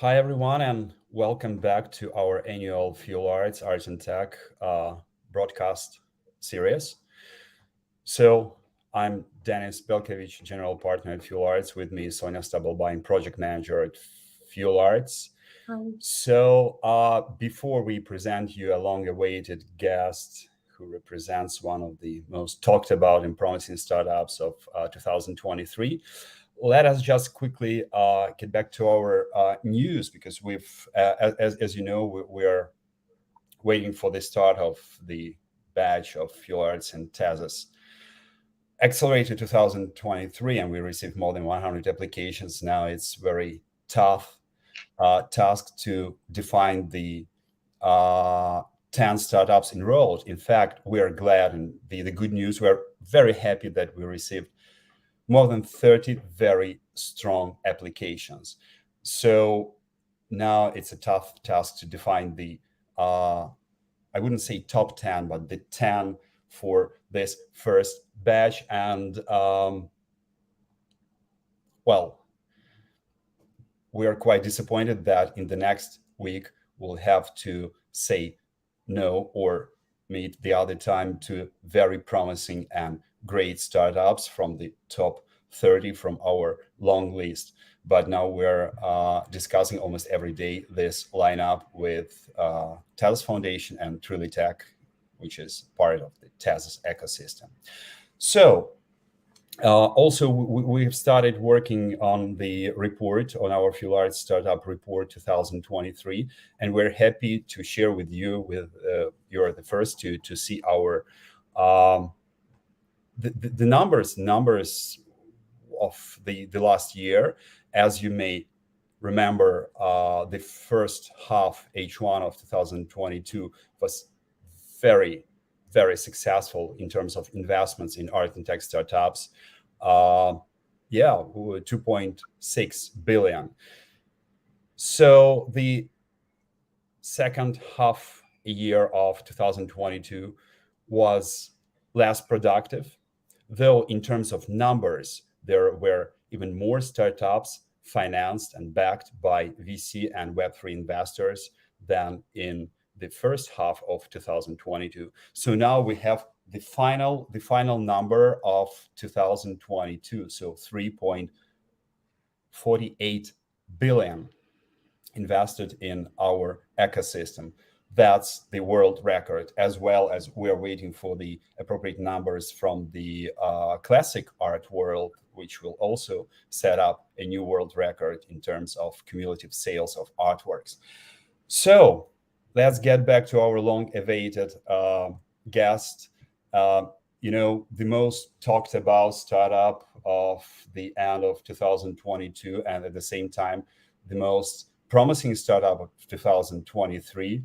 Hi, everyone, and welcome back to our annual Fuel Art+Tech broadcast series. So I'm Dennis Belkevich, General Partner at Fuel Arts. With me, Sonia Stablbain, Project Manager at Fuel Arts. So before we present you a long-awaited guest who represents one of the most talked about and promising startups of 2023, let us just quickly get back to our news because as you know, we're waiting for the start of the batch of Fuel Arts and Tezos Accelerated 2023, and we received more than 100 applications. Now it's very tough task to define the 10 startups enrolled. In fact, we are glad, and the good news, we're very happy that we received more than 30 very strong applications. So now it's a tough task to define the, I wouldn't say top 10, but the 10 for this first batch. And well, we are quite disappointed that in the next week, we'll have to say no or meet the other time to very promising and great startups from the top 30 from our long list. But now we're discussing almost every day this lineup with Tezos Foundation and Trinity Tech, which is part of the Tezos ecosystem. So also, we have started working on the report, on our Fuel Arts Startup Report 2023, and we're happy to share with you, you're the first to see our the numbers of the last year. As you may remember, the first half, H1 of 2022, was very successful in terms of investments in art and tech startups. 2.6 billion. So the second half year of 2022 was less productive, though in terms of numbers, there were even more startups financed and backed by VC and Web3 investors than in the first half of 2022. So now we have the final number of 2022. So 3.48 billion invested in our ecosystem. That's the world record, as well as we're waiting for the appropriate numbers from the classic art world, which will also set up a new world record in terms of cumulative sales of artworks. So let's get back to our long-awaited guest. The most talked about startup of the end of 2022, and at the same time, the most promising startup of 2023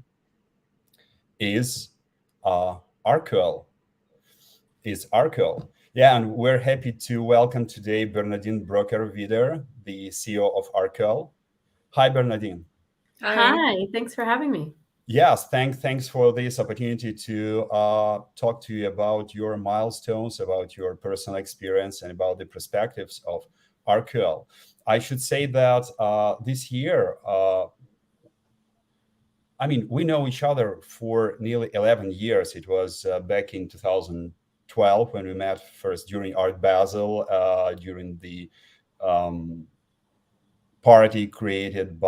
is Arcual. Yeah, and we're happy to welcome today Bernadine Bröcker Wieder, the CEO of Arcual. Hi, Bernadine. Hi, thanks for having me. Yes, thanks for this opportunity to talk to you about your milestones, about your personal experience, and about the perspectives of Arcual. I should say that this year, we know each other for nearly 11 years. It was back in 2012 when we met first during Art Basel, during the party initiated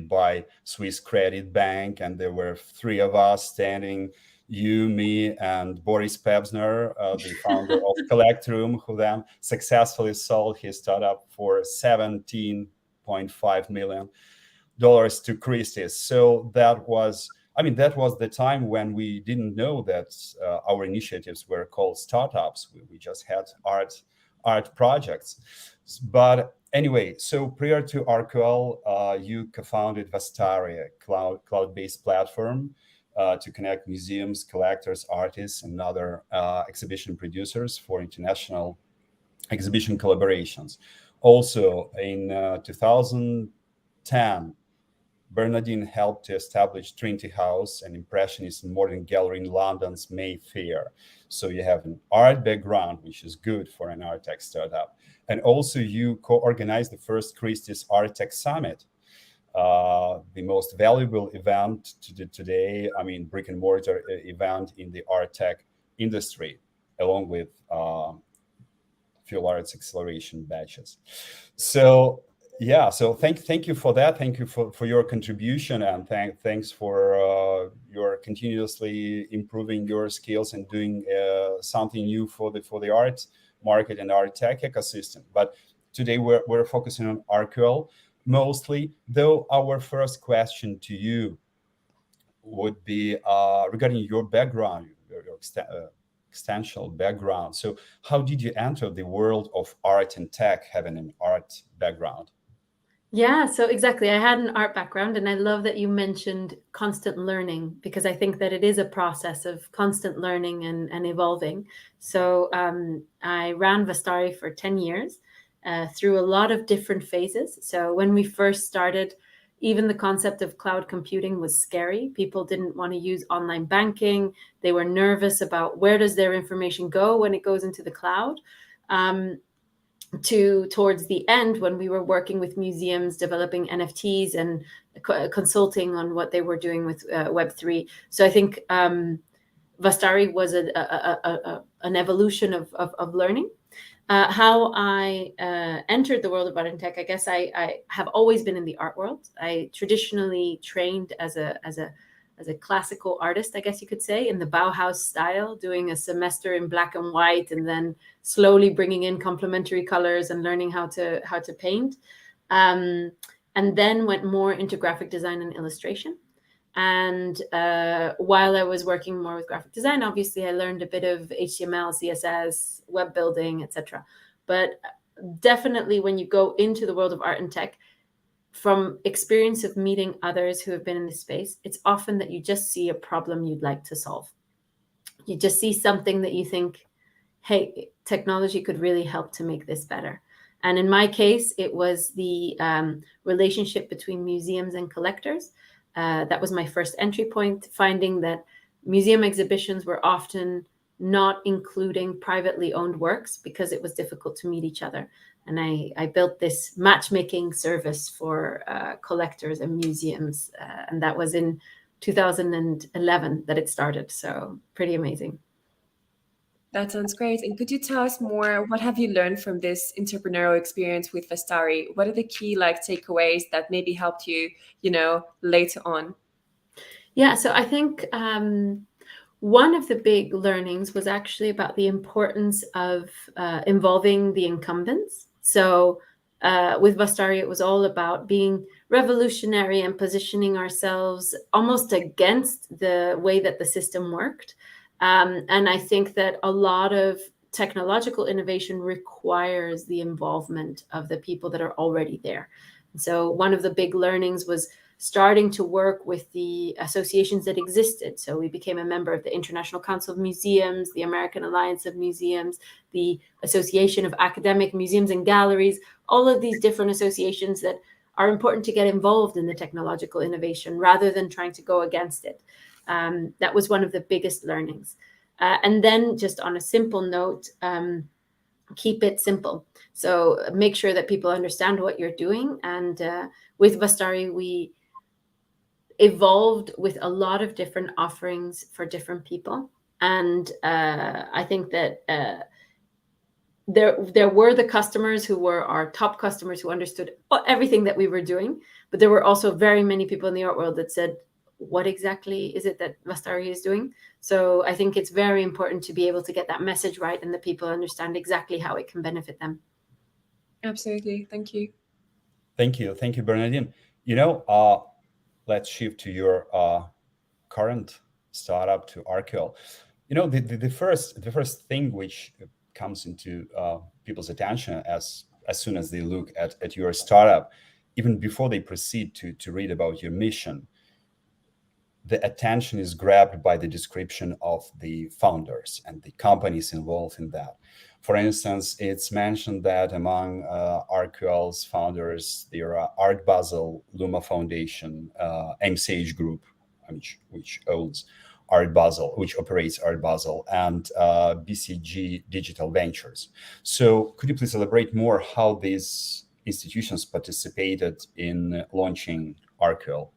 by Swiss Credit Bank, and there were three of us standing, you, me, and Boris Pebsner, the founder of Collectroom, who then successfully sold his startup for $17.5 million to Christie. So that was the time when we didn't know that our initiatives were called startups. We just had art projects. But anyway, so prior to Arcual, you co-founded Vastari, a cloud-based platform to connect museums, collectors, artists, and other exhibition producers for international exhibition collaborations. Also, in 2010, Bernadine helped to establish Trinity House, an Impressionist and Modern gallery in London's Mayfair. So you have an art background, which is good for an art tech startup. And also you co-organized the first Christie's Art Tech Summit. the most valuable event today, I mean, brick and mortar event in the art-tech industry, along with Fuel Arts acceleration batches. So yeah, so thank you for that. Thank you for your contribution, and thanks for your continuously improving your skills and doing something new for the art market and art tech ecosystem. But today we're focusing on Arcual mostly, though our first question to you would be regarding your background, your extensional background. So how did you enter the world of art and tech, having an art background? Yeah, so exactly. I had an art background, and I love that you mentioned constant learning, because I think that it is a process of constant learning and evolving. So I ran Vastari for 10 years through a lot of different phases. So when we first started, even the concept of cloud computing was scary. People didn't want to use online banking. They were nervous about where does their information go when it goes into the cloud. Towards the end, when we were working with museums, developing NFTs and consulting on what they were doing with Web3. So I think Vastari was an evolution of learning. How I entered the world of art and tech, I guess I have always been in the art world. I traditionally trained as a classical artist, I guess you could say, in the Bauhaus style, doing a semester in black and white, and then slowly bringing in complementary colors and learning how to paint. And then went more into graphic design and illustration. And while I was working more with graphic design, obviously I learned a bit of HTML, CSS, web building, etc. But definitely when you go into the world of art and tech, from experience of meeting others who have been in this space, it's often that you just see a problem you'd like to solve. You just see something that you think, hey, technology could really help to make this better. And in my case, it was the relationship between museums and collectors. That was my first entry point, finding that museum exhibitions were often not including privately owned works because it was difficult to meet each other. And I built this matchmaking service for collectors and museums. And that was in 2011 that it started. So pretty amazing. That sounds great. And could you tell us more, what have you learned from this entrepreneurial experience with Vastari? What are the key takeaways that maybe helped you, later on? Yeah, so I think one of the big learnings was actually about the importance of involving the incumbents. So with Vastari, it was all about being revolutionary and positioning ourselves almost against the way that the system worked. And I think that a lot of technological innovation requires the involvement of the people that are already there. And so one of the big learnings was starting to work with the associations that existed. So we became a member of the International Council of Museums, the American Alliance of Museums, the Association of Academic Museums and Galleries, all of these different associations that are important to get involved in the technological innovation rather than trying to go against it. That was one of the biggest learnings. And then just on a simple note, keep it simple. So make sure that people understand what you're doing. And with Vastari, we evolved with a lot of different offerings for different people. And I think that there were the customers who were our top customers who understood everything that we were doing. But there were also very many people in the art world that said, what exactly is it that Vastari is doing? So I think it's very important to be able to get that message right and that people understand exactly how it can benefit them. Absolutely. Thank you. Thank you, Bernadine. Let's shift to your current startup, to Arcual. The first thing which comes into people's attention as soon as they look at your startup, even before they proceed to read about your mission, the attention is grabbed by the description of the founders and the companies involved in that. For instance, it's mentioned that among Arcual's founders, there are Art Basel, Luma Foundation, MCH Group, which owns Art Basel, which operates Art Basel, and BCG Digital Ventures. So could you please elaborate more how these institutions participated in launching Arcual?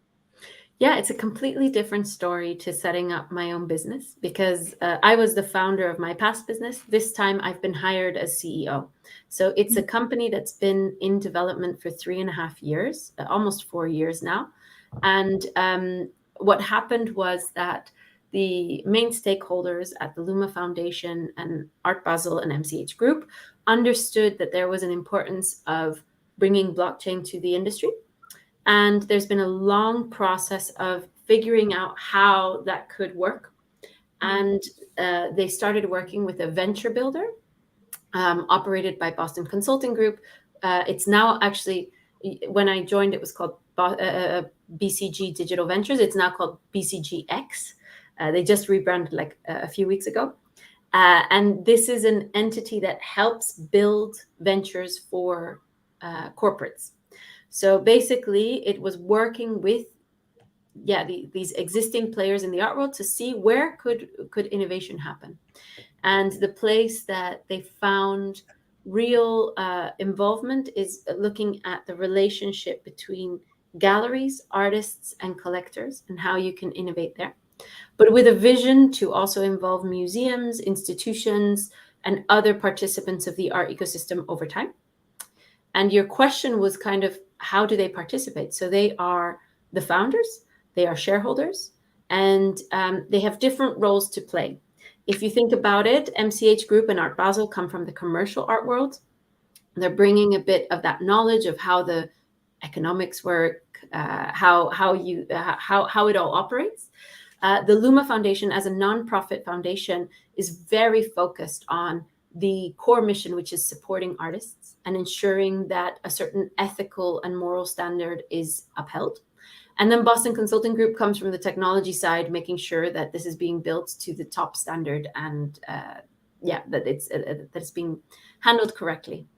Yeah, it's a completely different story to setting up my own business, because I was the founder of my past business. This time I've been hired as CEO. So it's a company that's been in development for 3.5 years, almost 4 years now. And what happened was that the main stakeholders at the Luma Foundation and Art Basel and MCH Group understood that there was an importance of bringing blockchain to the industry. And there's been a long process of figuring out how that could work. And they started working with a venture builder operated by Boston Consulting Group. It's now actually, when I joined, it was called BCG Digital Ventures. It's now called BCGX. They just rebranded like a few weeks ago. And this is an entity that helps build ventures for corporates. So basically, it was working with these existing players in the art world to see where could innovation happen. And the place that they found real involvement is looking at the relationship between galleries, artists, and collectors, and how you can innovate there. But with a vision to also involve museums, institutions, and other participants of the art ecosystem over time. And your question was kind of, how do they participate? So they are the founders, they are shareholders, and they have different roles to play. If you think about it, MCH Group and Art Basel come from the commercial art world. They're bringing a bit of that knowledge of how the economics work, how it all operates. The Luma Foundation, as a nonprofit foundation, is very focused on the core mission, which is supporting artists and ensuring that a certain ethical and moral standard is upheld. And then Boston Consulting Group comes from the technology side, making sure that this is being built to the top standard and that it's being handled correctly.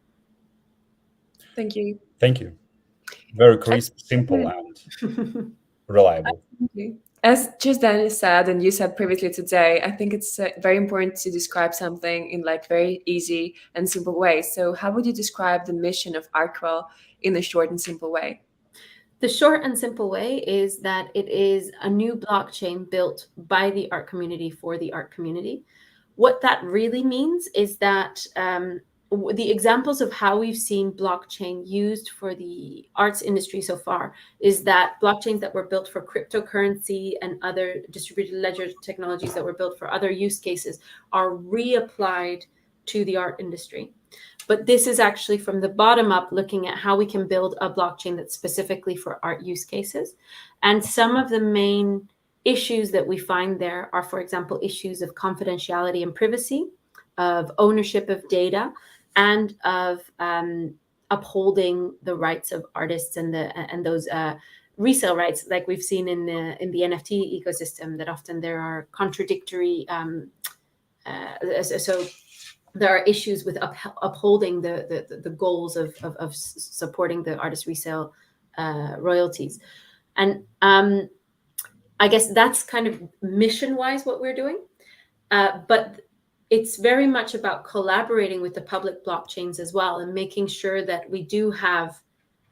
Thank you. Thank you. Very crisp, simple, and reliable. As just Dennis said, and you said previously today, I think it's very important to describe something in like very easy and simple way. So how would you describe the mission of Arcual in a short and simple way? The short and simple way is that it is a new blockchain built by the art community for the art community. What that really means is that the examples of how we've seen blockchain used for the arts industry so far is that blockchains that were built for cryptocurrency and other distributed ledger technologies that were built for other use cases are reapplied to the art industry. But this is actually from the bottom up, looking at how we can build a blockchain that's specifically for art use cases. And some of the main issues that we find there are, for example, issues of confidentiality and privacy, of ownership of data, and of upholding the rights of artists and those resale rights, like we've seen in the NFT ecosystem, that often there are contradictory. So there are issues with upholding the goals of supporting the artist resale royalties, and I guess that's kind of mission-wise what we're doing, but it's very much about collaborating with the public blockchains as well, and making sure that we do have,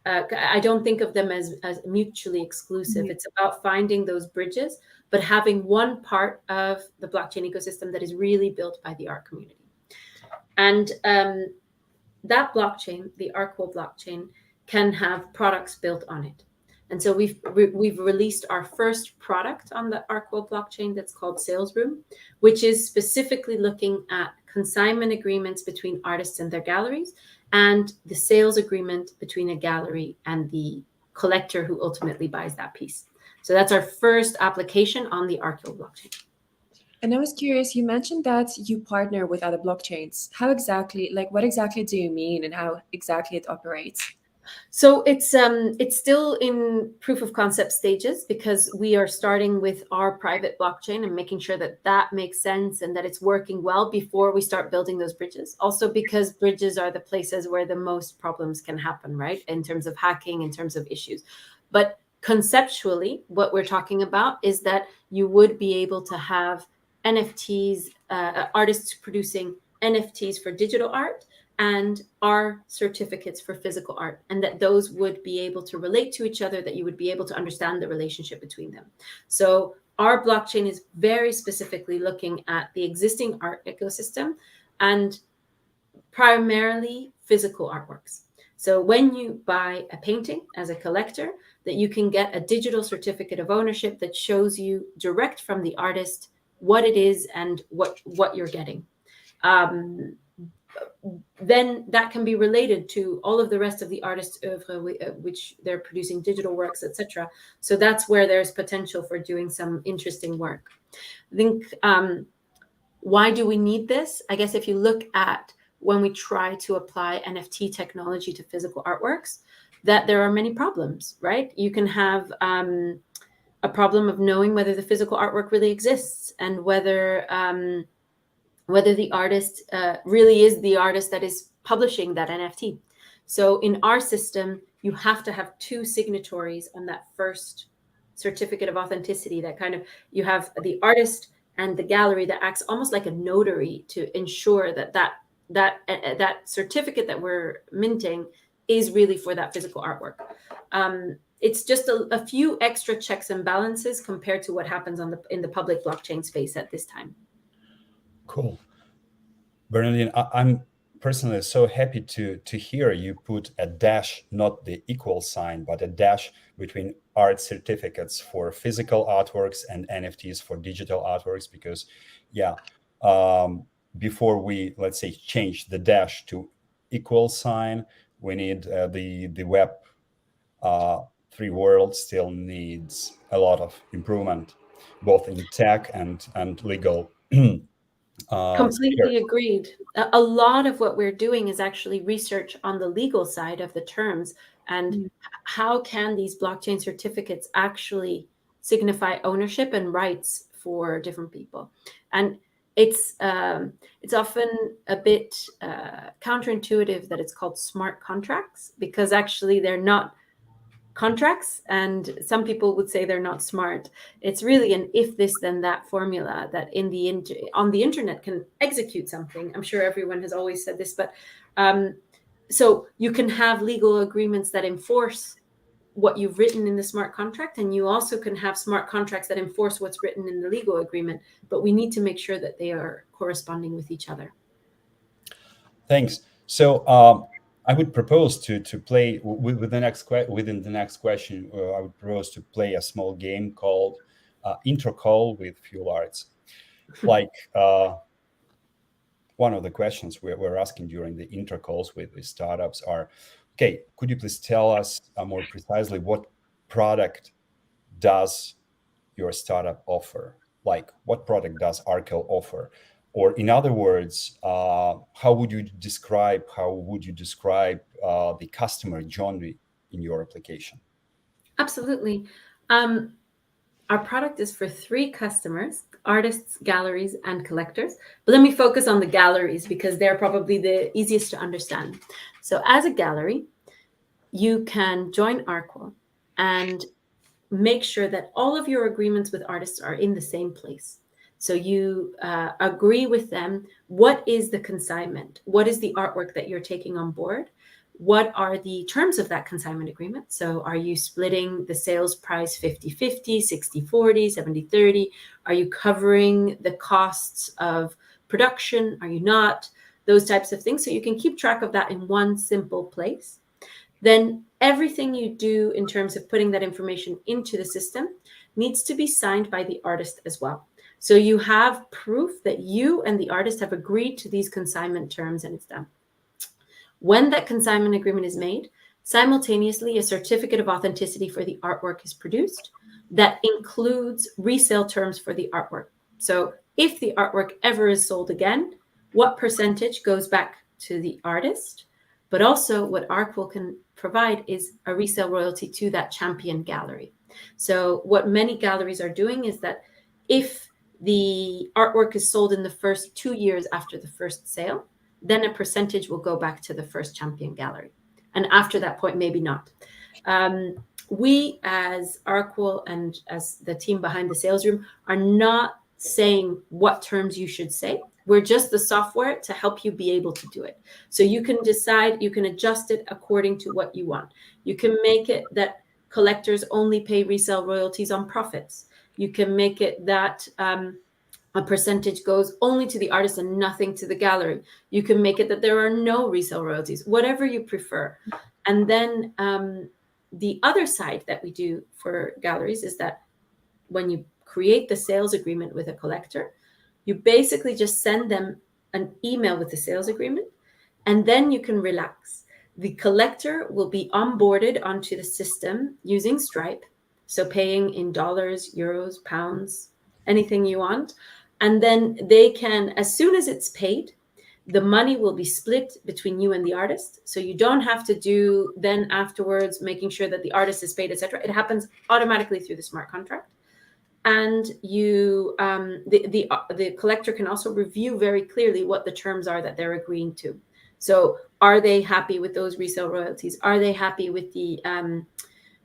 I don't think of them as mutually exclusive. It's about finding those bridges, but having one part of the blockchain ecosystem that is really built by the art community. And that blockchain, the Arcual blockchain, can have products built on it. And so we've released our first product on the Arcual blockchain that's called Sales Room, which is specifically looking at consignment agreements between artists and their galleries, and the sales agreement between a gallery and the collector who ultimately buys that piece. So that's our first application on the Arcual blockchain. And I was curious, you mentioned that you partner with other blockchains. How exactly, like what exactly do you mean and how exactly it operates? So it's still in proof of concept stages, because we are starting with our private blockchain and making sure that that makes sense and that it's working well before we start building those bridges. Also because bridges are the places where the most problems can happen, right? In terms of hacking, in terms of issues. But conceptually, what we're talking about is that you would be able to have NFTs, artists producing NFTs for digital art, and are certificates for physical art, and that those would be able to relate to each other, that you would be able to understand the relationship between them. So our blockchain is very specifically looking at the existing art ecosystem and primarily physical artworks. So when you buy a painting as a collector, that you can get a digital certificate of ownership that shows you direct from the artist what it is and what you're getting. Then that can be related to all of the rest of the artist's oeuvre, which they're producing digital works, etc. So that's where there's potential for doing some interesting work. I think, why do we need this? I guess if you look at when we try to apply NFT technology to physical artworks, that there are many problems, right? You can have a problem of knowing whether the physical artwork really exists, and whether the artist really is the artist that is publishing that NFT. So in our system, you have to have two signatories on that first certificate of authenticity. That kind of, you have the artist and the gallery that acts almost like a notary to ensure that certificate that we're minting is really for that physical artwork. It's just a few extra checks and balances compared to what happens in the public blockchain space at this time. Cool. Bernadine, I'm personally so happy to hear you put a dash, not the equal sign, but a dash between art certificates for physical artworks and NFTs for digital artworks, because before we, let's say, change the dash to equal sign, we need the web 3 world still needs a lot of improvement, both in tech and legal. Completely agreed. A lot of what we're doing is actually research on the legal side of the terms, and how can these blockchain certificates actually signify ownership and rights for different people. And it's often a bit counterintuitive that it's called smart contracts, because actually they're not contracts, and some people would say they're not smart. It's really an if this then that formula that on the internet can execute something. I'm sure everyone has always said this, but so you can have legal agreements that enforce what you've written in the smart contract, and you also can have smart contracts that enforce what's written in the legal agreement, but we need to make sure that they are corresponding with each other. Thanks. So I would propose to play within the next question. I would propose to play a small game called Intro Call with Fuel Arts. Like one of the questions we're asking during the intro calls with the startups are, okay, could you please tell us more precisely what product does your startup offer? Like, what product does Arcual offer? Or in other words, how would you describe the customer journey in your application? Absolutely. Our product is for 3 customers: artists, galleries, and collectors. But let me focus on the galleries because they're probably the easiest to understand. So as a gallery, you can join Arcual and make sure that all of your agreements with artists are in the same place. So you agree with them. What is the consignment? What is the artwork that you're taking on board? What are the terms of that consignment agreement? So are you splitting the sales price 50-50, 60-40, 70-30? Are you covering the costs of production? Are you not? Those types of things. So you can keep track of that in one simple place. Then everything you do in terms of putting that information into the system needs to be signed by the artist as well. So you have proof that you and the artist have agreed to these consignment terms, and it's done. When that consignment agreement is made, simultaneously a certificate of authenticity for the artwork is produced that includes resale terms for the artwork. So if the artwork ever is sold again, what percentage goes back to the artist? But also what Arcual can provide is a resale royalty to that champion gallery. So what many galleries are doing is that if the artwork is sold in the first 2 years after the first sale, then a percentage will go back to the first champion gallery. And after that point, maybe not. We as Arcual and as the team behind the sales room are not saying what terms you should say. We're just the software to help you be able to do it. So you can decide, you can adjust it according to what you want. You can make it that collectors only pay resale royalties on profits. You can make it that a percentage goes only to the artist and nothing to the gallery. You can make it that there are no resale royalties, whatever you prefer. And then the other side that we do for galleries is that when you create the sales agreement with a collector, you basically just send them an email with the sales agreement, and then you can relax. The collector will be onboarded onto the system using Stripe, so paying in dollars, euros, pounds, anything you want. And then they can, as soon as it's paid, the money will be split between you and the artist. So you don't have to do then afterwards making sure that the artist is paid, etc. It happens automatically through the smart contract. And you, the collector can also review very clearly what the terms are that they're agreeing to. So, are they happy with those resale royalties? Are they happy with the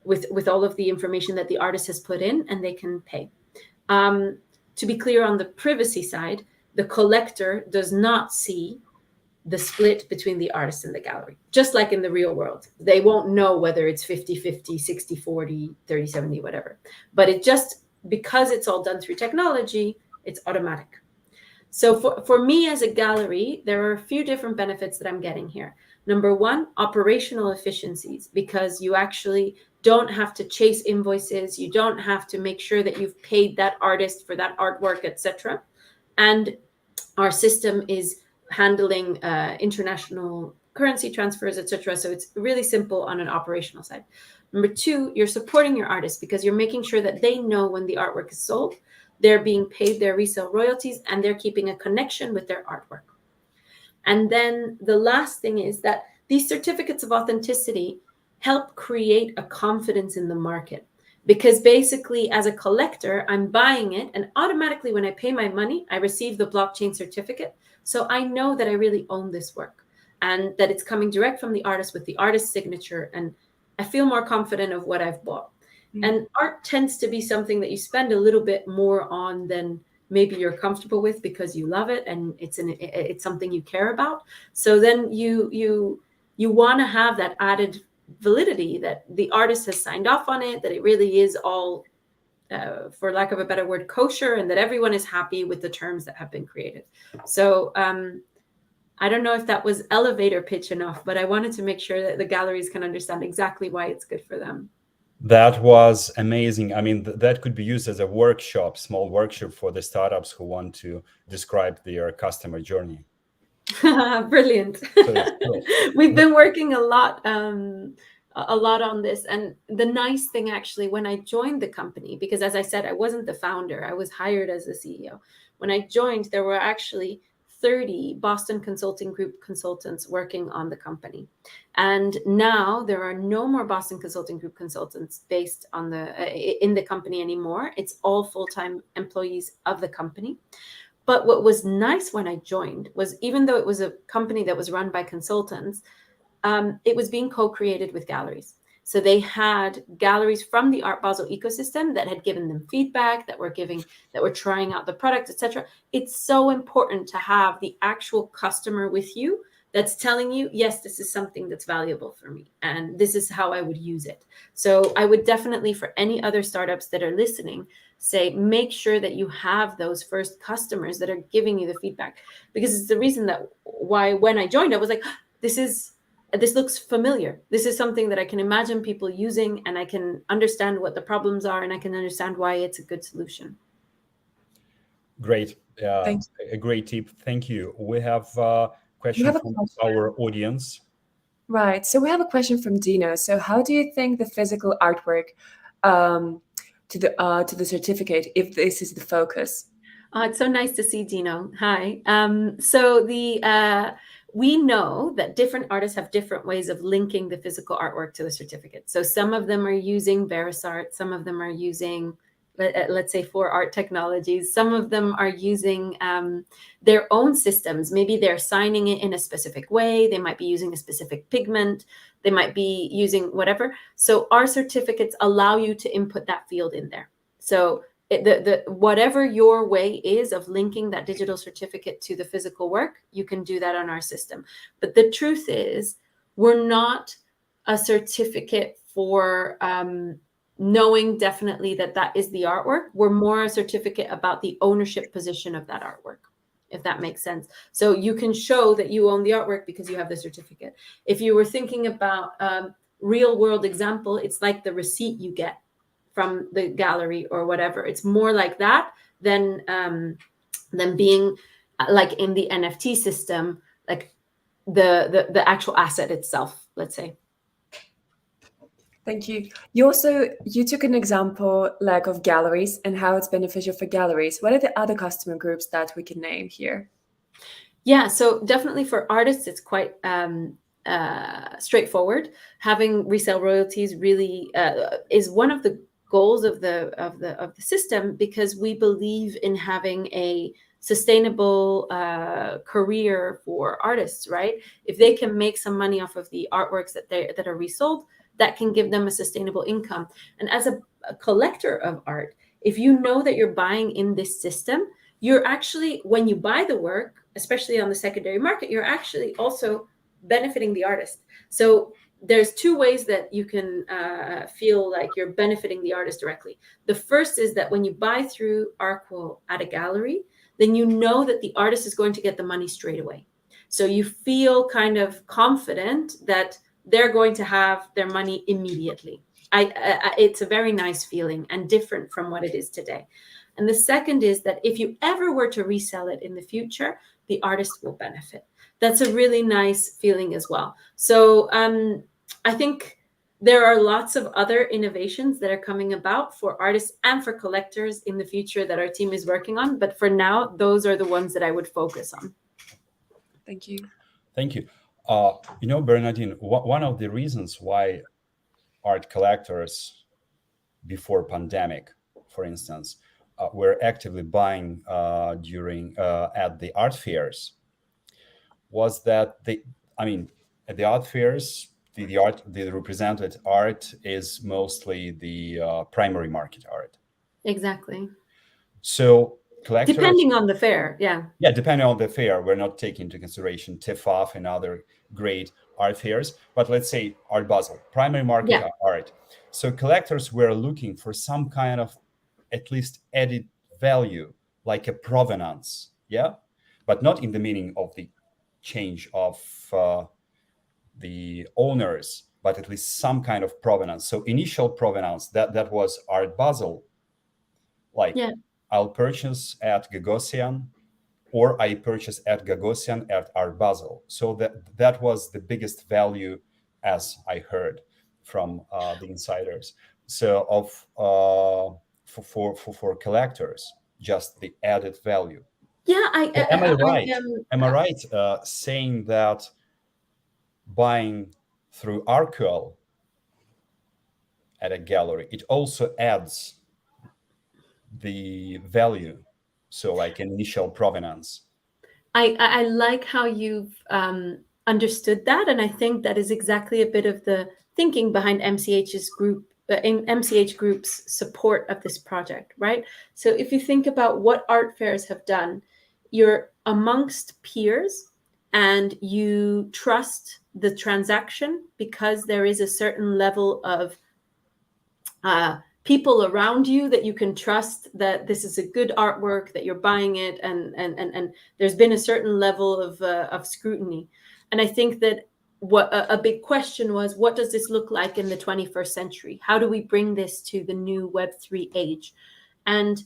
with all of the information that the artist has put in, and they can pay? To be clear, on the privacy side, the collector does not see the split between the artist and the gallery, just like in the real world. They won't know whether it's 50-50, 60-40, 30-70, whatever. But it just, because it's all done through technology, it's automatic. So for me as a gallery, there are a few different benefits that I'm getting here. Number one, operational efficiencies, because you actually don't have to chase invoices. You don't have to make sure that you've paid that artist for that artwork, etc. And our system is handling international currency transfers, etc. So it's really simple on an operational side. Number two, you're supporting your artists because you're making sure that they know when the artwork is sold, they're being paid their resale royalties, and they're keeping a connection with their artwork. And then the last thing is that these certificates of authenticity help create a confidence in the market. Because basically, as a collector, I'm buying it, and automatically when I pay my money, I receive the blockchain certificate. So I know that I really own this work and that it's coming direct from the artist with the artist's signature, and I feel more confident of what I've bought. Mm-hmm. And art tends to be something that you spend a little bit more on than maybe you're comfortable with because you love it and it's something you care about. So then you want to have that added validity that the artist has signed off on it, that it really is all, for lack of a better word, kosher, and that everyone is happy with the terms that have been created. So I don't know if that was elevator pitch enough, but I wanted to make sure that the galleries can understand exactly why it's good for them. That was amazing. I mean, that could be used as a workshop, small workshop for the startups who want to describe their customer journey. Brilliant. We've been working a lot on this. And the nice thing, actually, when I joined the company, because as I said, I wasn't the founder, I was hired as the CEO. When I joined, there were actually 30 Boston Consulting Group consultants working on the company. And now there are no more Boston Consulting Group consultants based on in the company anymore. It's all full-time employees of the company. But what was nice when I joined was, even though it was a company that was run by consultants, it was being co-created with galleries. So they had galleries from the Art Basel ecosystem that had given them feedback, that were trying out the product, etc. It's so important to have the actual customer with you that's telling you, yes, this is something that's valuable for me, and this is how I would use it. So I would definitely, for any other startups that are listening, say, make sure that you have those first customers that are giving you the feedback, because it's the reason that why when I joined, I was like, this looks familiar. This is something that I can imagine people using, and I can understand what the problems are, and I can understand why it's a good solution. Great. A great tip. Thank you. We have a question from our audience. Right. So we have a question from Dino. So how do you think the physical artwork to the certificate, if this is the focus? It's so nice to see Dino. Hi. We know that different artists have different ways of linking the physical artwork to the certificate. So some of them are using Verisart, some of them are using, let's say, 4Art technologies. Some of them are using their own systems. Maybe they're signing it in a specific way. They might be using a specific pigment. They might be using whatever. So our certificates allow you to input that field in there. So whatever your way is of linking that digital certificate to the physical work, you can do that on our system. But the truth is, we're not a certificate for knowing definitely that that is the artwork. We're more a certificate about the ownership position of that artwork, if that makes sense. So you can show that you own the artwork because you have the certificate. If you were thinking about real world example, it's like the receipt you get from the gallery or whatever. It's more like that than being like in the NFT system, like the actual asset itself, let's say. Thank you. You took an example like of galleries and how it's beneficial for galleries. What are the other customer groups that we can name here? Yeah, so definitely for artists, it's quite straightforward. Having resale royalties really is one of the goals of the system, because we believe in having a sustainable career for artists, right? If they can make some money off of the artworks that are resold, that can give them a sustainable income. And as a collector of art, if you know that you're buying in this system, you're actually, when you buy the work, especially on the secondary market, you're actually also benefiting the artist. So there's two ways that you can feel like you're benefiting the artist directly. The first is that when you buy through Arcual at a gallery, then you know that the artist is going to get the money straight away. So you feel kind of confident that they're going to have their money immediately. It's a very nice feeling and different from what it is today. And the second is that if you ever were to resell it in the future, the artist will benefit. That's a really nice feeling as well. So I think there are lots of other innovations that are coming about for artists and for collectors in the future that our team is working on. But for now, those are the ones that I would focus on. Thank you. Thank you. Bernadine, one of the reasons why art collectors before pandemic, for instance, were actively buying during at the art fairs was that at the art fairs, the represented art is mostly the primary market art. Exactly. So collectors, depending on the fair, yeah, depending on the fair, we're not taking into consideration TIFF and other great art fairs, but let's say Art Basel, primary market art. So collectors were looking for some kind of at least added value, like a provenance, but not in the meaning of the change of the owners, but at least some kind of provenance. So initial provenance, that was Art Basel, like I'll purchase at Gagosian, or I purchase at Gagosian at Art Basel. So that was the biggest value, as I heard from the insiders. So for collectors, just the added value. Yeah, am I right? Am I right saying that buying through Arcual at a gallery, it also adds the value, so like an initial provenance? I like how you've understood that, and I think that is exactly a bit of the thinking behind MCH's group, in MCH Group's support of this project, right? So if you think about what art fairs have done, you're amongst peers and you trust the transaction because there is a certain level of people around you that you can trust that this is a good artwork, that you're buying it, and there's been a certain level of scrutiny. And I think that what a big question was, what does this look like in the 21st century? How do we bring this to the new Web3 age? And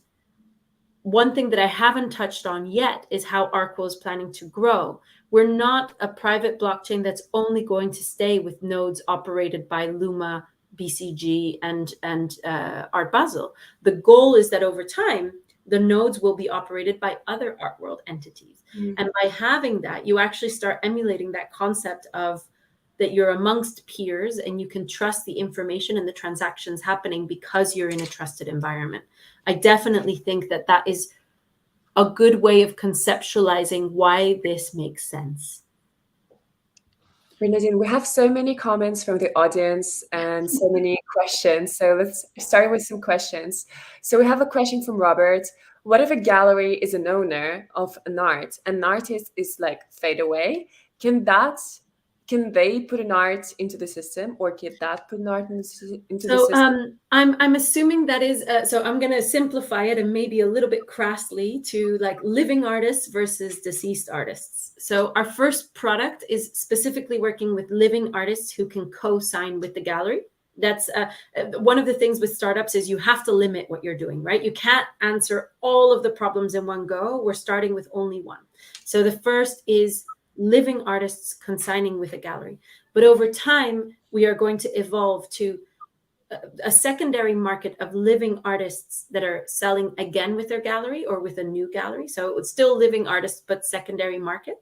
one thing that I haven't touched on yet is how Arcual is planning to grow. We're not a private blockchain that's only going to stay with nodes operated by Luma, BCG, and Art Basel. The goal is that over time, the nodes will be operated by other art world entities. Mm-hmm. And by having that, you actually start emulating that concept of that you're amongst peers and you can trust the information and the transactions happening because you're in a trusted environment. I definitely think that that is a good way of conceptualizing why this makes sense. Bernadine, we have so many comments from the audience and so many questions. So let's start with some questions. So we have a question from Robert. What if a gallery is an owner of an art and an artist is like fade away? Can they put an art into the system, or can that put an art into the system? I'm assuming that is so I'm going to simplify it and maybe a little bit crassly to like living artists versus deceased artists. So our first product is specifically working with living artists who can co-sign with the gallery. That's one of the things with startups is you have to limit what you're doing, right? You can't answer all of the problems in one go. We're starting with only one. So the first is living artists consigning with a gallery. But over time, we are going to evolve to a secondary market of living artists that are selling again with their gallery or with a new gallery. So it's still living artists, but secondary market.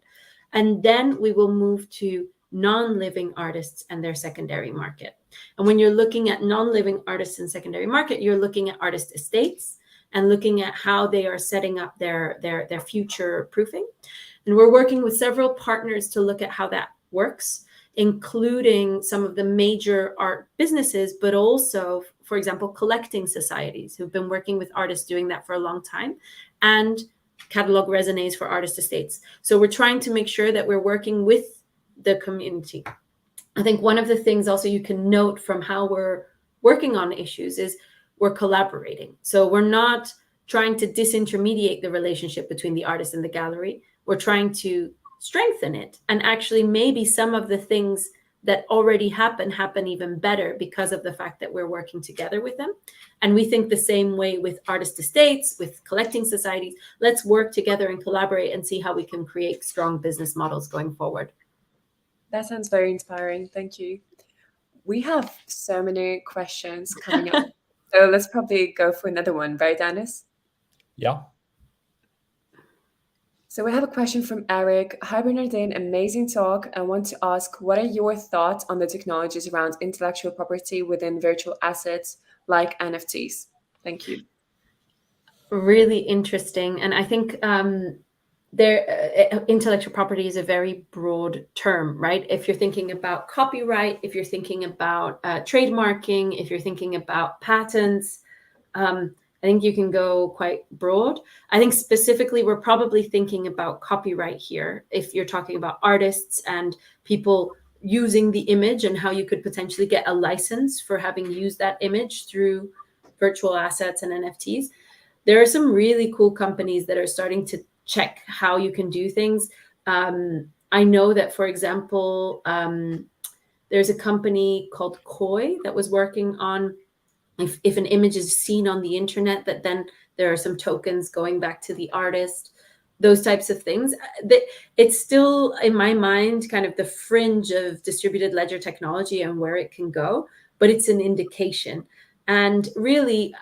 And then we will move to non-living artists and their secondary market. And when you're looking at non-living artists and secondary market, you're looking at artist estates and looking at how they are setting up their future proofing. And we're working with several partners to look at how that works, including some of the major art businesses, but also, for example, collecting societies who've been working with artists doing that for a long time, and catalog raisonnés for artist estates. So we're trying to make sure that we're working with the community. I think one of the things also you can note from how we're working on issues is we're collaborating. So we're not trying to disintermediate the relationship between the artist and the gallery. We're trying to strengthen it. And actually, maybe some of the things that already happen even better because of the fact that we're working together with them. And we think the same way with artist estates, with collecting societies. Let's work together and collaborate and see how we can create strong business models going forward. That sounds very inspiring. Thank you. We have so many questions coming up. So let's probably go for another one, right, Dennis? Yeah. So we have a question from Eric. Hi, Bernadine, amazing talk. I want to ask, what are your thoughts on the technologies around intellectual property within virtual assets like NFTs? Thank you. Really interesting. And I think intellectual property is a very broad term, right? If you're thinking about copyright, if you're thinking about trademarking, if you're thinking about patents, I think you can go quite broad. I think specifically, we're probably thinking about copyright here. If you're talking about artists and people using the image and how you could potentially get a license for having used that image through virtual assets and NFTs. There are some really cool companies that are starting to check how you can do things. I know that, for example, there's a company called Koi that was working on if an image is seen on the internet, that then there are some tokens going back to the artist, those types of things. It's still, in my mind, kind of the fringe of distributed ledger technology and where it can go, but it's an indication. And really,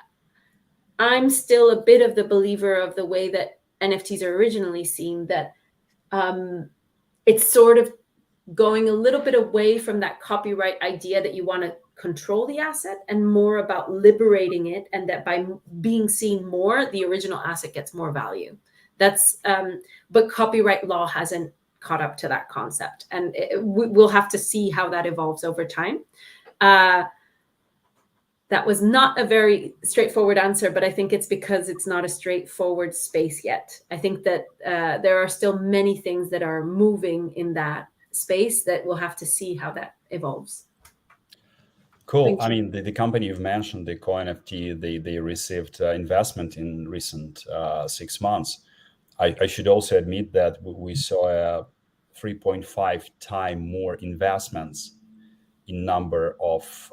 I'm still a bit of the believer of the way that NFTs are originally seen, that it's sort of going a little bit away from that copyright idea that you want to control the asset and more about liberating it, and that by being seen more, the original asset gets more value. That's but copyright law hasn't caught up to that concept, and we'll have to see how that evolves over time. That was not a very straightforward answer, but I think it's because it's not a straightforward space yet. I think that there are still many things that are moving in that space that we'll have to see how that evolves. Cool. I mean, the company you've mentioned, the CoNFT, they received investment in recent 6 months. I should also admit that we saw a 3.5 time more investments in number of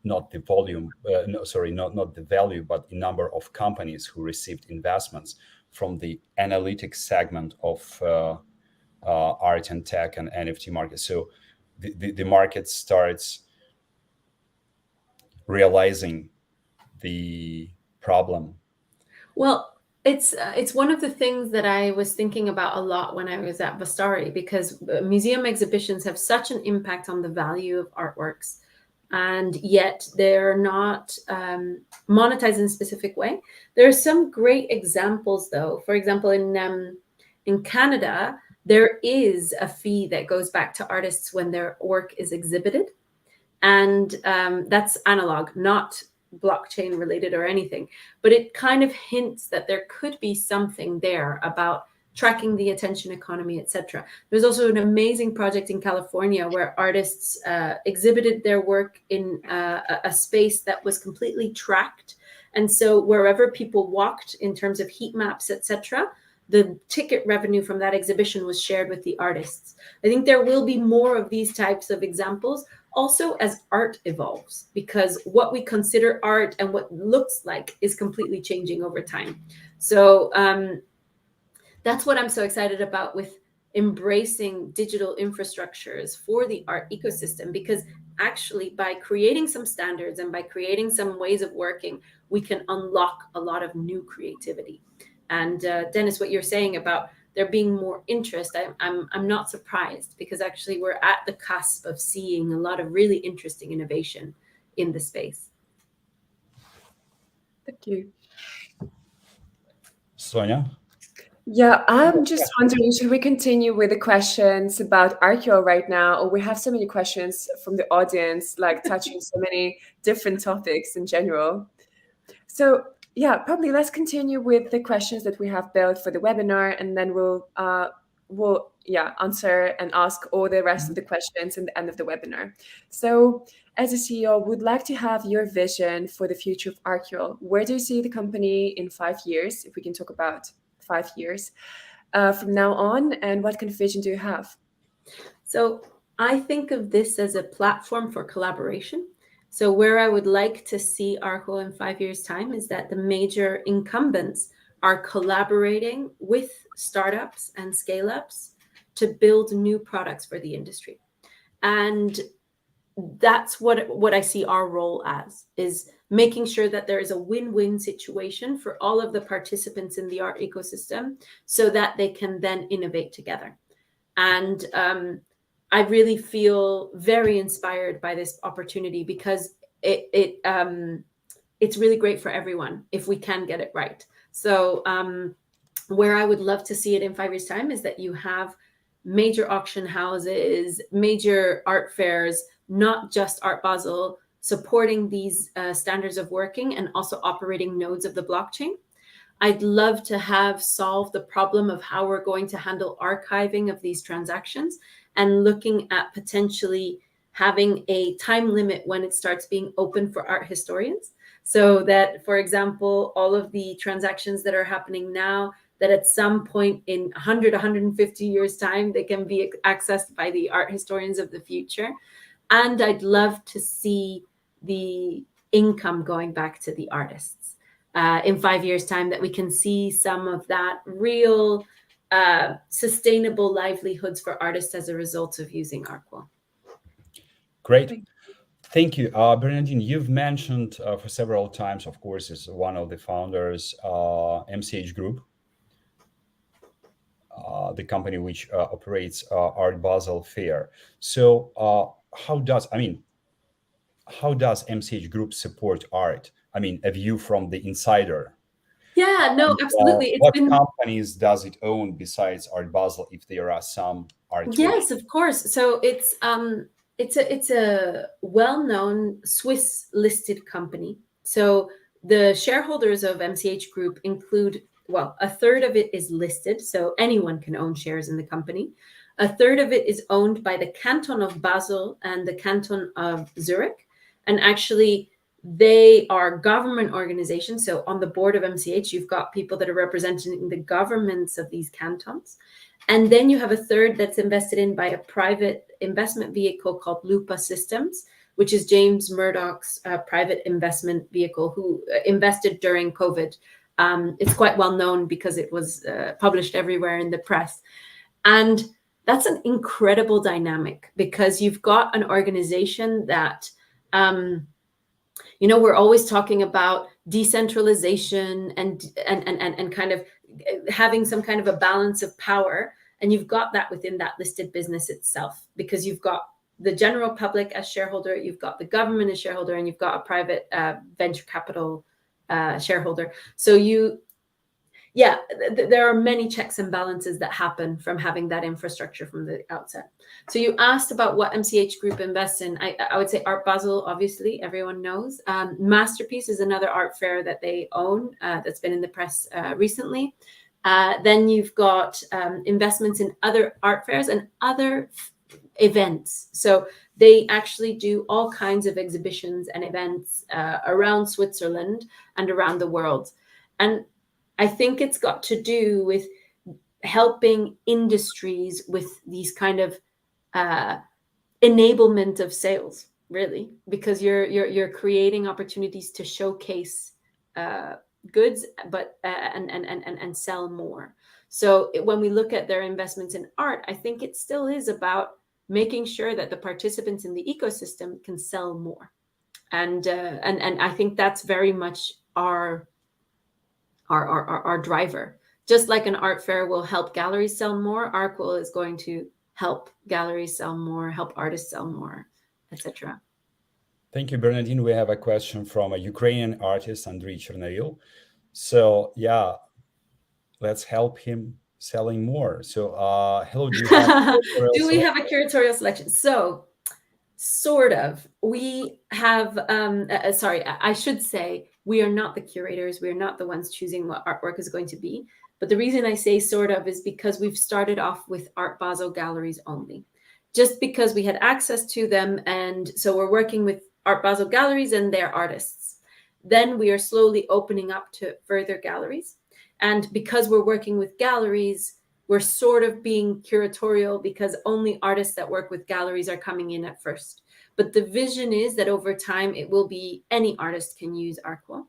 not the volume, not the value, but the number of companies who received investments from the analytics segment of art and tech and NFT market. So the market starts realizing the problem. Well, it's one of the things that I was thinking about a lot when I was at Vastari, because museum exhibitions have such an impact on the value of artworks, and yet they're not monetized in a specific way. There are some great examples, though. For example, in Canada, there is a fee that goes back to artists when their work is exhibited. And that's analog, not blockchain related or anything. But it kind of hints that there could be something there about tracking the attention economy, etc. There's also an amazing project in California where artists exhibited their work in a space that was completely tracked. And so wherever people walked in terms of heat maps, etc., the ticket revenue from that exhibition was shared with the artists. I think there will be more of these types of examples also as art evolves, because what we consider art and what looks like is completely changing over time. So that's what I'm so excited about with embracing digital infrastructures for the art ecosystem, because actually by creating some standards and by creating some ways of working, we can unlock a lot of new creativity. And Dennis, what you're saying about there being more interest, I'm not surprised, because actually we're at the cusp of seeing a lot of really interesting innovation in the space. Thank you. Sonia? Yeah, I'm just wondering, should we continue with the questions about Arcual right now? Or we have so many questions from the audience, like touching so many different topics in general. So yeah, probably let's continue with the questions that we have built for the webinar, and then we'll answer and ask all the rest of the questions in the end of the webinar. So as a CEO, would like to have your vision for the future of Arcual. Where do you see the company in 5 years, if we can talk about 5 years from now on, and what kind of vision do you have? So I think of this as a platform for collaboration. So where I would like to see Arcual in 5 years' time is that the major incumbents are collaborating with startups and scale-ups to build new products for the industry. And that's what I see our role as, is making sure that there is a win-win situation for all of the participants in the art ecosystem so that they can then innovate together. And I really feel very inspired by this opportunity, because it's really great for everyone if we can get it right. So where I would love to see it in 5 years' time is that you have major auction houses, major art fairs, not just Art Basel, supporting these standards of working and also operating nodes of the blockchain. I'd love to have solved the problem of how we're going to handle archiving of these transactions, and looking at potentially having a time limit when it starts being open for art historians. So that, for example, all of the transactions that are happening now, that at some point in 100, 150 years' time, they can be accessed by the art historians of the future. And I'd love to see the income going back to the artists in 5 years' time, that we can see some of that real sustainable livelihoods for artists as a result of using Arcual. Great. Thank you. Bernadine, you've mentioned for several times, of course, as one of the founders, MCH Group, the company which operates Art Basel Fair. So how does MCH Group support art? I mean, a view from the insider. Yeah, no, absolutely. What companies does it own besides Art Basel, if there are some art? Yes, of course. So it's a well-known Swiss listed company. So the shareholders of MCH Group include, well, a third of it is listed, so anyone can own shares in the company. A third of it is owned by the Canton of Basel and the Canton of Zurich. And actually, they are government organizations. So on the board of MCH, you've got people that are representing the governments of these cantons. And then you have a third that's invested in by a private investment vehicle called Lupa Systems, which is James Murdoch's private investment vehicle, who invested during COVID. It's quite well known because it was published everywhere in the press. And that's an incredible dynamic, because you've got an organization that, we're always talking about decentralization and kind of having some kind of a balance of power. And you've got that within that listed business itself, because you've got the general public as shareholder, you've got the government as shareholder, and you've got a private venture capital shareholder. So yeah, there are many checks and balances that happen from having that infrastructure from the outset. So you asked about what MCH Group invests in. I would say Art Basel, obviously, everyone knows. Masterpiece is another art fair that they own that's been in the press recently. Then you've got investments in other art fairs and other events. So they actually do all kinds of exhibitions and events around Switzerland and around the world. And I think it's got to do with helping industries with these kind of enablement of sales, really, because you're creating opportunities to showcase goods, but and sell more. So when we look at their investments in art, I think it still is about making sure that the participants in the ecosystem can sell more, and I think that's very much our driver. Just like an art fair will help galleries sell more, Arcual is going to help galleries sell more, help artists sell more, etc. Thank you, Bernadine. We have a question from a Ukrainian artist, Andrea Neil. So yeah, let's help him selling more. So hello, do you have do we have a curatorial selection? So sort of. We have, sorry, I should say, we are not the curators. We are not the ones choosing what artwork is going to be. But the reason I say sort of is because we've started off with Art Basel galleries only, just because we had access to them. And so we're working with Art Basel galleries and their artists. Then we are slowly opening up to further galleries. And because we're working with galleries, we're sort of being curatorial because only artists that work with galleries are coming in at first. But the vision is that over time, it will be any artist can use Arcual.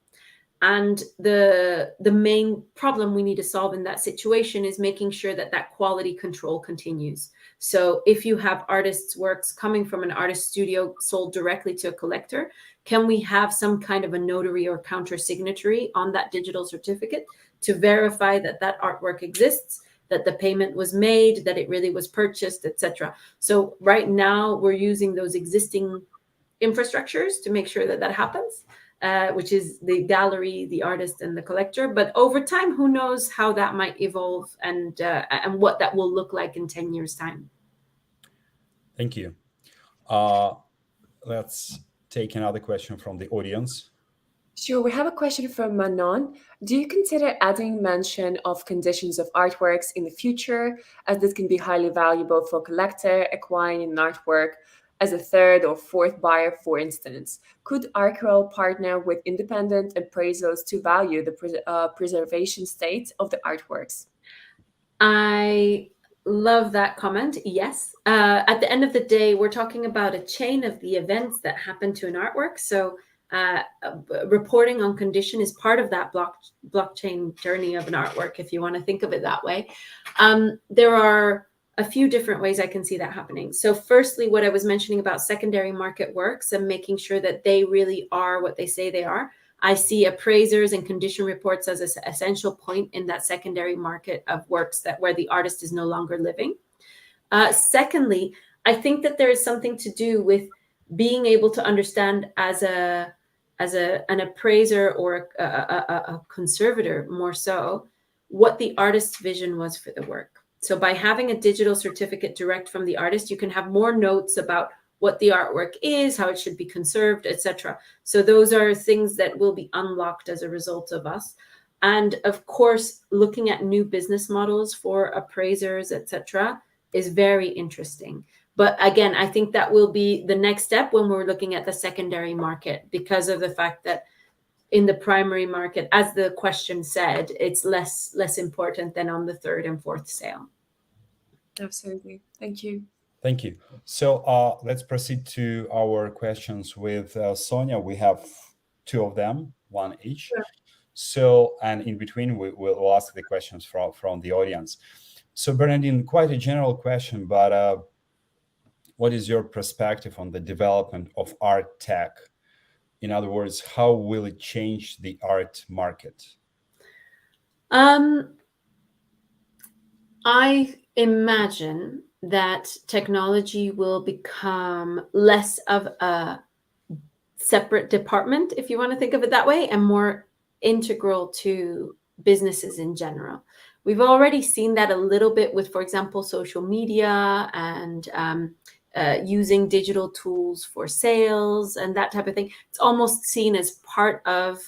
And the main problem we need to solve in that situation is making sure that that quality control continues. So if you have artists' works coming from an artist studio sold directly to a collector, can we have some kind of a notary or counter signatory on that digital certificate to verify that that artwork exists, that the payment was made, that it really was purchased, etc. So right now we're using those existing infrastructures to make sure that that happens, which is the gallery, the artist, and the collector. But over time, who knows how that might evolve and what that will look like in 10 years' time. Thank you. Let's take another question from the audience. Sure, we have a question from Manon. Do you consider adding mention of conditions of artworks in the future, as this can be highly valuable for a collector acquiring an artwork as a third or fourth buyer, for instance? Could Arcual partner with independent appraisals to value the preservation state of the artworks? I love that comment. Yes. At the end of the day, we're talking about a chain of the events that happen to an artwork. So reporting on condition is part of that blockchain journey of an artwork, if you want to think of it that way. There are a few different ways I can see that happening. So firstly, what I was mentioning about secondary market works and making sure that they really are what they say they are. I see appraisers and condition reports as an essential point in that secondary market of works that where the artist is no longer living. Secondly, I think that there is something to do with being able to understand as an appraiser or a conservator, more so, what the artist's vision was for the work. So by having a digital certificate direct from the artist, you can have more notes about what the artwork is, how it should be conserved, etc. So those are things that will be unlocked as a result of us. And of course, looking at new business models for appraisers, etc., is very interesting. But again, I think that will be the next step when we're looking at the secondary market, because of the fact that in the primary market, as the question said, it's less important than on the third and fourth sale. Absolutely. Thank you. Thank you. So let's proceed to our questions with Sonia. We have two of them, one each. Sure. So, and in between, we'll ask the questions from the audience. So Bernadine, quite a general question, but what is your perspective on the development of Art+Tech? In other words, how will it change the art market? I imagine that technology will become less of a separate department, if you want to think of it that way, and more integral to businesses in general. We've already seen that a little bit with, for example, social media and using digital tools for sales and that type of thing. It's almost seen as part of,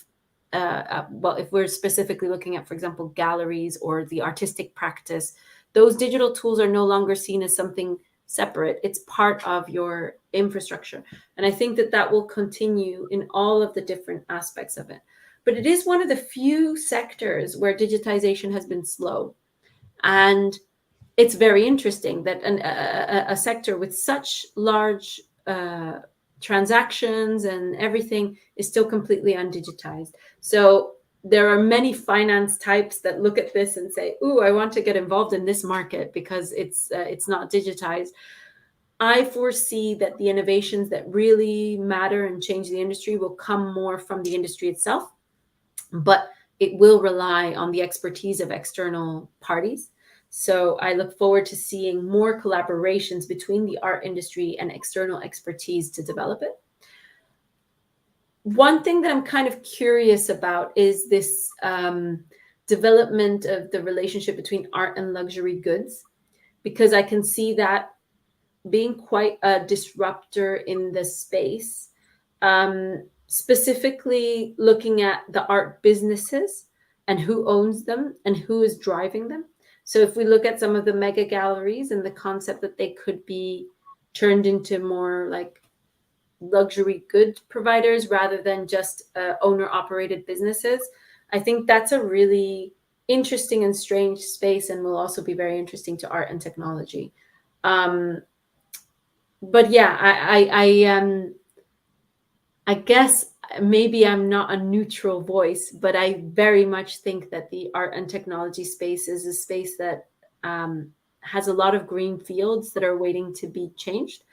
well, if we're specifically looking at, for example, galleries or the artistic practice, those digital tools are no longer seen as something separate. It's part of your infrastructure. And I think that that will continue in all of the different aspects of it. But it is one of the few sectors where digitization has been slow. And it's very interesting that a sector with such large transactions and everything is still completely undigitized. So there are many finance types that look at this and say, "Ooh, I want to get involved in this market because it's not digitized." I foresee that the innovations that really matter and change the industry will come more from the industry itself, but it will rely on the expertise of external parties. So I look forward to seeing more collaborations between the art industry and external expertise to develop it. One thing that I'm kind of curious about is this development of the relationship between art and luxury goods, because I can see that being quite a disruptor in the space, specifically looking at the art businesses and who owns them and who is driving them. So if we look at some of the mega galleries and the concept that they could be turned into more like luxury good providers rather than just owner-operated businesses, I think that's a really interesting and strange space, and will also be very interesting to art and technology. But yeah, I guess maybe I'm not a neutral voice, but I very much think that the art and technology space is a space that has a lot of green fields that are waiting to be changed.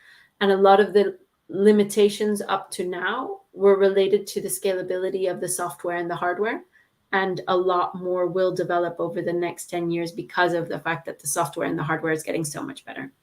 And a lot of the limitations up to now were related to the scalability of the software and the hardware. And a lot more will develop over the next 10 years because of the fact that the software and the hardware is getting so much better.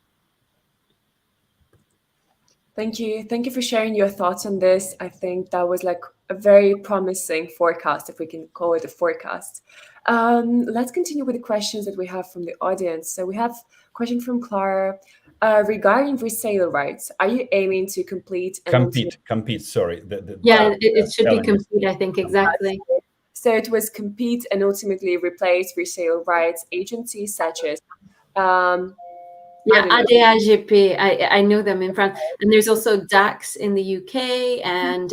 Thank you. Thank you for sharing your thoughts on this. I think that was like a very promising forecast, if we can call it a forecast. Let's continue with the questions that we have from the audience. So we have a question from Clara. Regarding resale rights, are you aiming to compete? Sorry. It should be compete, I think, exactly. So it was compete and ultimately replace resale rights agencies such as ADAGP, I know them in France. And there's also DAX in the UK. And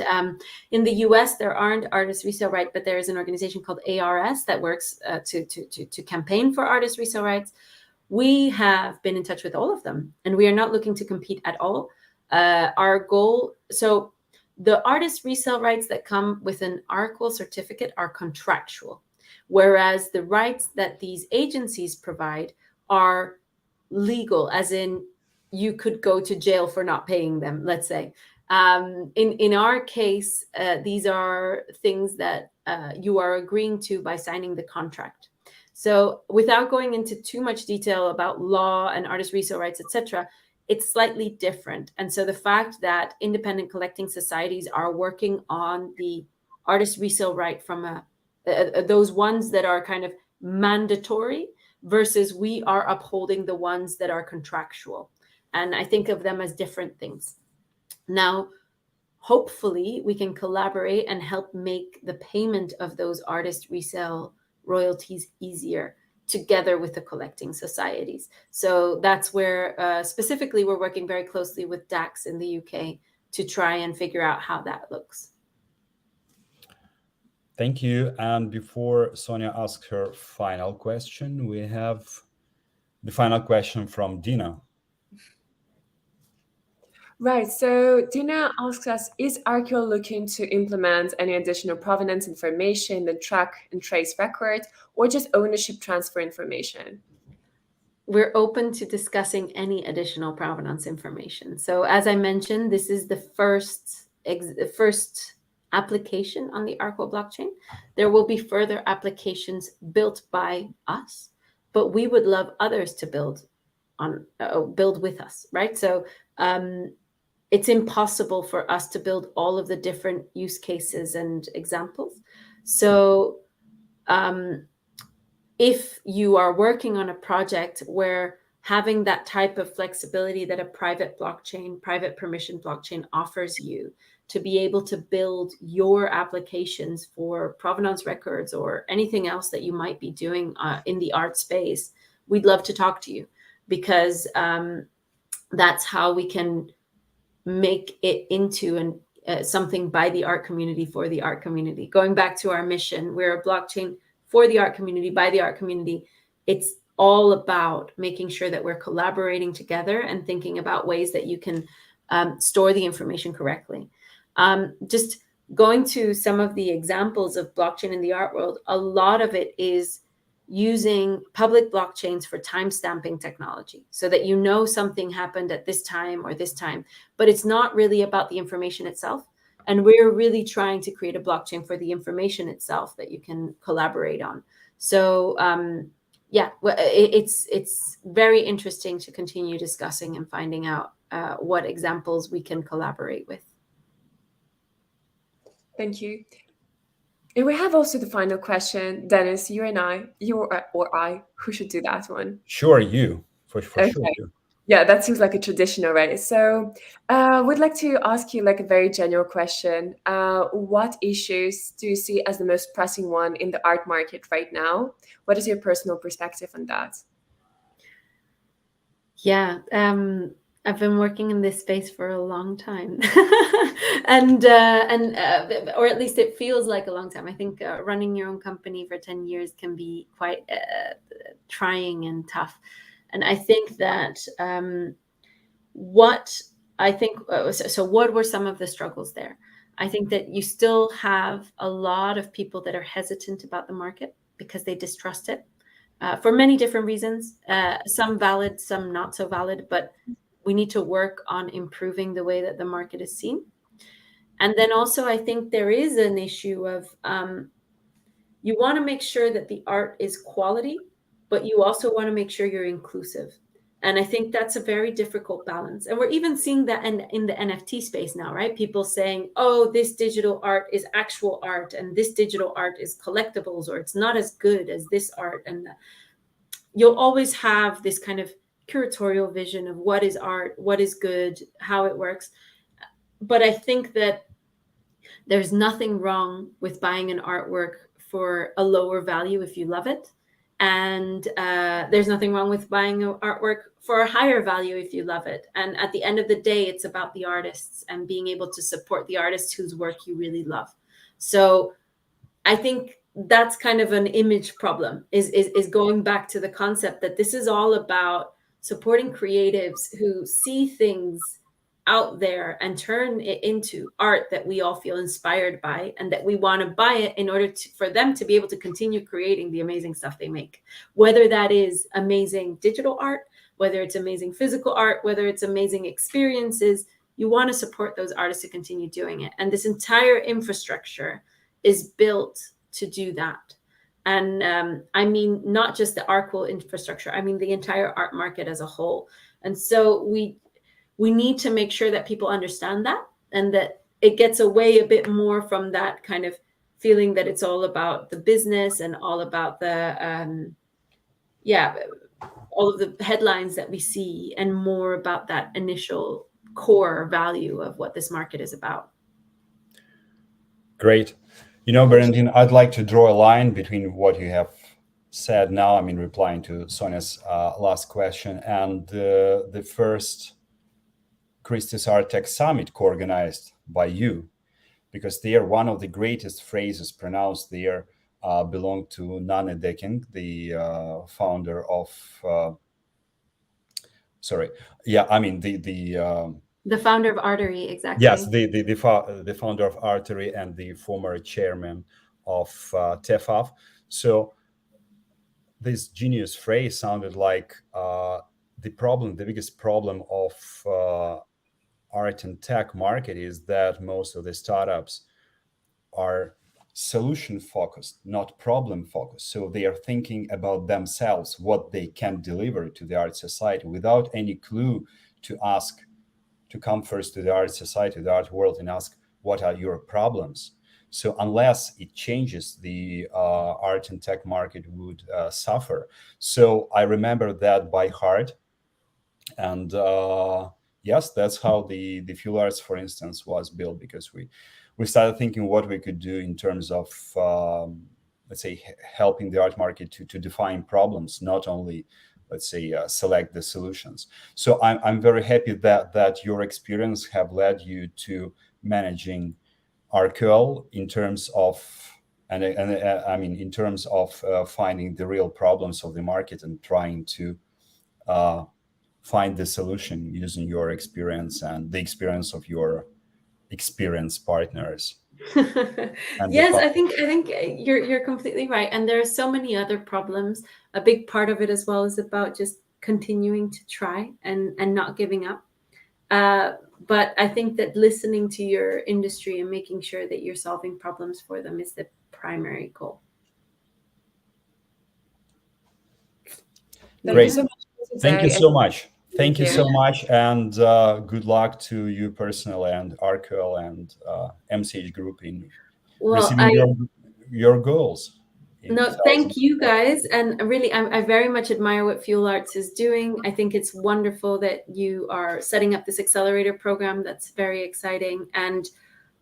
in the US, there aren't artist resale rights, but there is an organization called ARS that works to campaign for artist resale rights. We have been in touch with all of them, and we are not looking to compete at all. Our goal, so the artist resale rights that come with an Arcual certificate are contractual, whereas the rights that these agencies provide are legal, as in you could go to jail for not paying them, let's say. In our case, these are things that you are agreeing to by signing the contract. So without going into too much detail about law and artist resale rights, etc., it's slightly different. And so the fact that independent collecting societies are working on the artist resale right from those ones that are kind of mandatory versus we are upholding the ones that are contractual. And I think of them as different things. Now, hopefully we can collaborate and help make the payment of those artist resale royalties easier together with the collecting societies. So that's where specifically we're working very closely with DAX in the UK to try and figure out how that looks. Thank you. And before Sonia asks her final question, we have the final question from Dina. Right. So Dina asks us, is Arcual looking to implement any additional provenance information, the track and trace record, or just ownership transfer information? We're open to discussing any additional provenance information. So as I mentioned, this is the first application on the Arcual blockchain. There will be further applications built by us, but we would love others to build with us, right? So it's impossible for us to build all of the different use cases and examples. So if you are working on a project where having that type of flexibility that a private permission blockchain offers you to be able to build your applications for provenance records or anything else that you might be doing in the art space, we'd love to talk to you, because that's how we can make it into something by the art community for the art community. Going back to our mission, we're a blockchain for the art community by the art community. It's all about making sure that we're collaborating together and thinking about ways that you can store the information correctly. Just going to some of the examples of blockchain in the art world, a lot of it is using public blockchains for timestamping technology so that you know something happened at this time or this time, but it's not really about the information itself. And we're really trying to create a blockchain for the information itself that you can collaborate on. So yeah, it's very interesting to continue discussing and finding out what examples we can collaborate with. Thank you. And we have also the final question. Dennis, you or I, who should do that one? Sure, you. For Okay. sure, you. Yeah, that seems like a tradition already. So we'd like to ask you like a very general question. What issues do you see as the most pressing one in the art market right now? What is your personal perspective on that? Yeah, I've been working in this space for a long time, and or at least it feels like a long time. I think running your own company for 10 years can be quite trying and tough. And I think that what were some of the struggles there? I think that you still have a lot of people that are hesitant about the market because they distrust it for many different reasons, some valid, some not so valid, but we need to work on improving the way that the market is seen. And then also, I think there is an issue of you want to make sure that the art is quality, but you also want to make sure you're inclusive. And I think that's a very difficult balance. And we're even seeing that in the NFT space now, right? People saying, oh, this digital art is actual art, and this digital art is collectibles, or it's not as good as this art. And you'll always have this kind of curatorial vision of what is art, what is good, how it works. But I think that there's nothing wrong with buying an artwork for a lower value if you love it. And there's nothing wrong with buying an artwork for a higher value if you love it. And at the end of the day, it's about the artists and being able to support the artists whose work you really love. So I think that's kind of an image problem, is going back to the concept that this is all about supporting creatives who see things out there and turn it into art that we all feel inspired by, and that we want to buy it in order for them to be able to continue creating the amazing stuff they make, whether that is amazing digital art, whether it's amazing physical art, whether it's amazing experiences. You want to support those artists to continue doing it. And this entire infrastructure is built to do that. And I mean, not just the Arcual infrastructure, I mean the entire art market as a whole. And so we need to make sure that people understand that, and that it gets away a bit more from that kind of feeling that it's all about the business and all about the, all of the headlines that we see, and more about that initial core value of what this market is about. Great. You know, Bernadine, I'd like to draw a line between what you have said now, I mean, replying to Sonia's last question, and the first Christie's Art+Tech Summit co-organized by you, because there one of the greatest phrases pronounced there belonged to Nane Deking, the founder of, the founder of Artery, exactly. Yes, the founder of Artery and the former chairman of TEFAF. So this genius phrase sounded like the biggest problem of art and tech market is that most of the startups are solution focused, not problem focused. So they are thinking about themselves, what they can deliver to the art society, without any clue to come first to the art society, the art world, and ask, what are your problems? So unless it changes, the art and tech market would suffer. So I remember that by heart. And yes, that's how the Fuel Arts, for instance, was built, because we started thinking what we could do in terms of let's say helping the art market to define problems, not only, let's say, select the solutions. So I'm very happy that your experience have led you to managing Arcual in terms of I mean in terms of finding the real problems of the market and trying to find the solution using your experience and the experience of your experienced partners. Yes, I think you're completely right. And there are so many other problems. A big part of it as well is about just continuing to try and not giving up. But I think that listening to your industry and making sure that you're solving problems for them is the primary goal. Thank Great. you so much. Thank you so much. Thank you you. so much, and good luck to you personally and Arcual and MCH Group in receiving your goals. No, thank you guys. And really, I very much admire what Fuel Arts is doing. I think it's wonderful that you are setting up this accelerator program. That's very exciting. And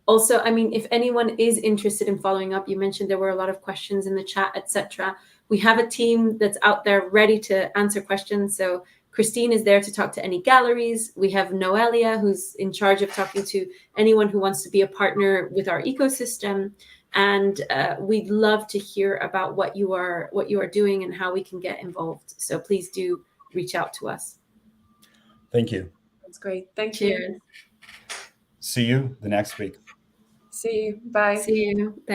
also, I mean, if anyone is interested in following up, you mentioned there were a lot of questions in the chat, etc. We have a team that's out there ready to answer questions. So Christine is there to talk to any galleries. We have Noelia, who's in charge of talking to anyone who wants to be a partner with our ecosystem. And we'd love to hear about what you are doing and how we can get involved. So please do reach out to us. Thank you. That's great. Thank Cheers. you. See you the next week. See you. Bye. See you. Bye.